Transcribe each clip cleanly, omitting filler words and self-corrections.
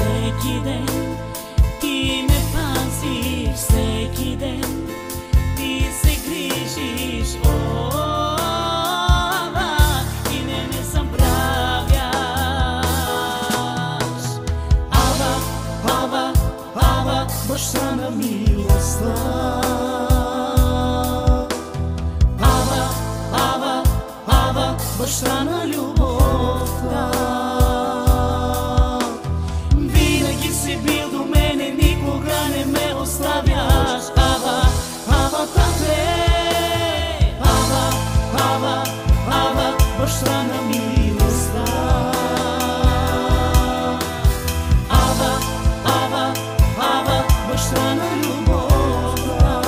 Всеки ден ти ме пазиш, всеки ден ти се грижиш, и не ме забравяш. Ава, баща на милостта. Ава, баща на любовта. Винаги си бил до мене, никога не ме оставяш. Ава, тате. Ава, баща на милостта. Ава, баща на любовта.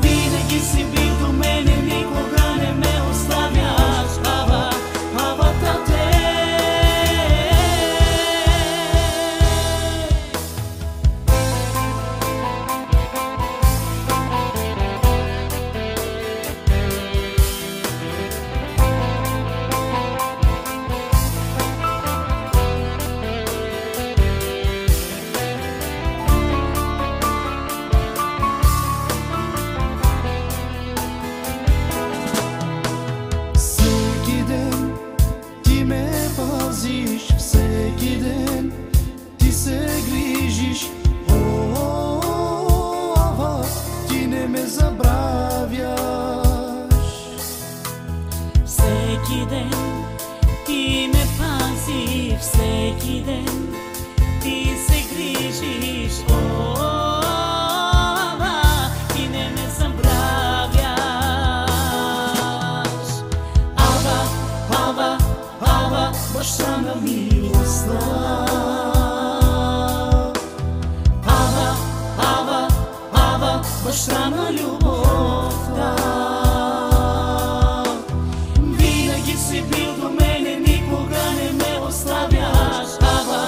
Винаги си бил до мене, никога не ме оставяш. Ава, тате. Всеки ден ти ме пазиш, всеки ден ти се грижиш. Ава, ти не ме забравяш. Всеки ден ти ме пазиш, всеки ден ти се грижиш, и не ме забравяш. Ава, баща на милостта. Ава, баща на любовта. Винаги си бил до мене, никога не ме оставяш. Ава,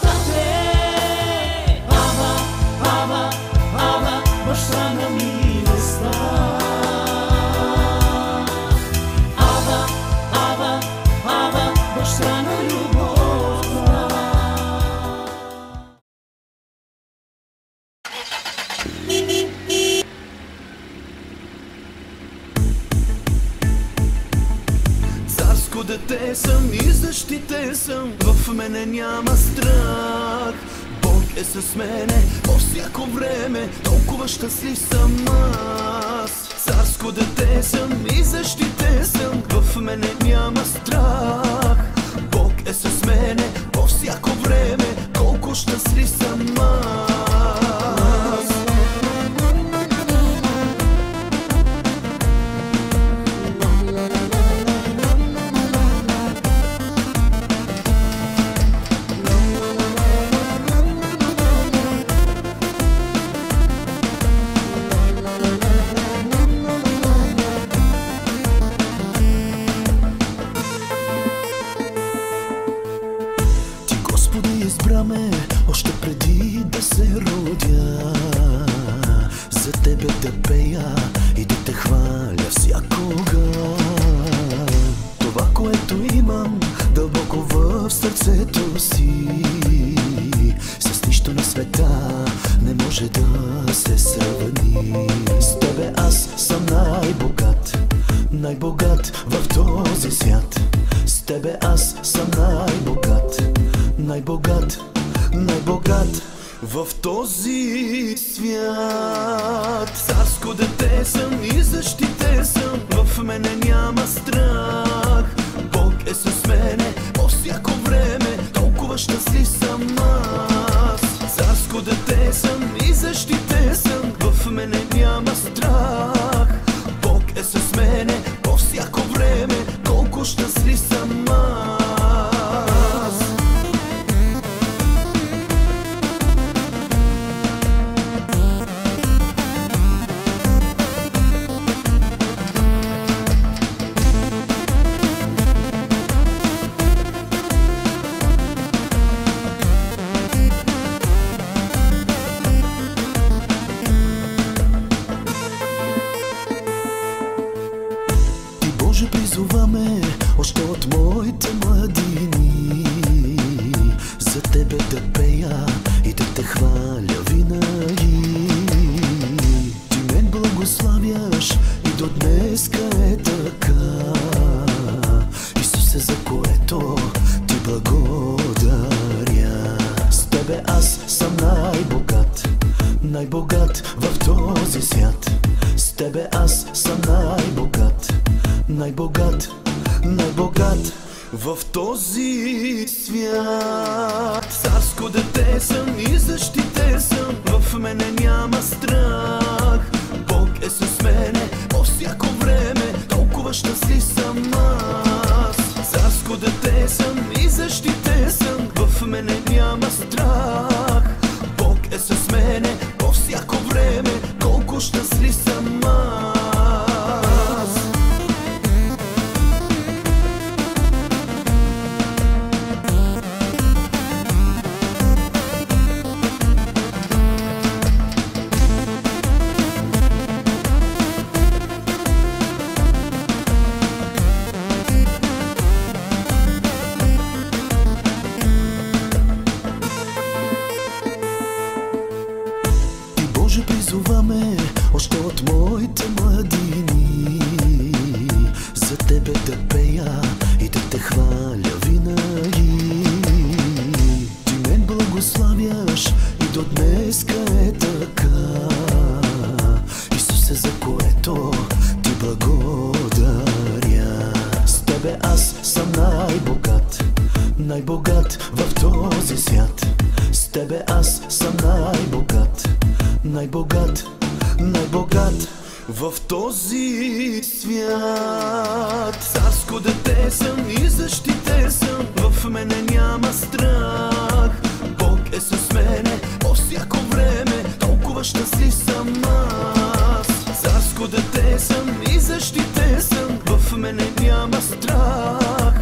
тате. Ава, баща на милостта. Ава, баща на любовта. Царско дете съм и защитен съм, в мене няма страх. Бог е с мене по всяко време, толкова щастлив съм аз. Царско дете съм и защитен съм, в мене няма страх. Бог е с мене по всяко време, колко щастлив съм аз. Ти, Господи, избра ме още преди да се родя. За Тебе да пея и да Те хваля всякога. Това, което имам дълбоко в сърцето си, с нищо на света не може да се сравни. С Тебе аз съм най-богат, най-богат в този свят. С Тебе аз съм най-богат, най-богат, най-богат в този свят. Царско дете съм и защитен съм, в мене няма страх. Бог е с мене по всяко време, толкова щастлив съм аз. Царско дете съм и защитен съм, в мене няма страх. Бог е с мене по всяко време, колко щастлив съм аз. тебе да пея и да те хваля винаги. Ти мен благославяш и до днеска е така. Исусе, за което ти благодаря. С тебе аз съм най-богат, най-богат в този свят. С тебе аз съм най-богат, най-богат, най-богат в този свят. Царско дете съм и защитен съм, в мене няма страх. Бог е с мене по всяко време, толкова щастлив съм аз. Царско дете съм и защитен съм, в мене няма страх. Бог е с мене по всяко време, колко щастлив съм аз. Боже, призоваме още от моите младини, за тебе да пея и да те хваля винаги. Ти мен благославяш и до днеска е така. Исусе, за което ти благодаря. С тебе аз съм най-богат, най-богат в този свят. С тебе аз съм най-богат, най-богат, най-богат в този свят. Царско дете съм и защитен съм, в мене няма страх. Бог е с мене по всяко време, толкова щастлив съм аз. Царско дете съм и защитен съм, в мене няма страх.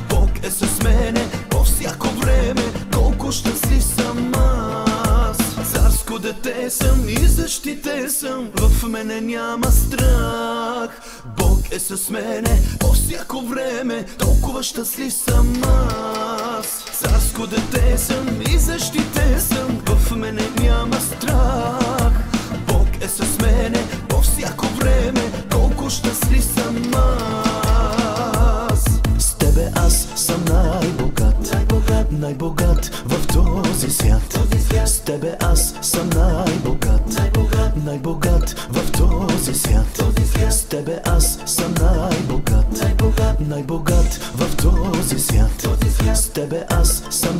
Бог е с мене по всяко време, колко щастлив съм аз. Царско дете съм и защитен съм, в мене няма страх. Бог е с мене по всяко време, толкова щастлив съм аз. Царско дете съм и защитен съм, в мене няма страх. Бог е с мене по всяко време, колко щастлив съм аз. С тебе аз съм най-богат, най-богат в този свят. С тебе аз съм най-богат, най-богат в този свят. С тебе аз съм най-богат, най-богат в този свят. С тебе аз съм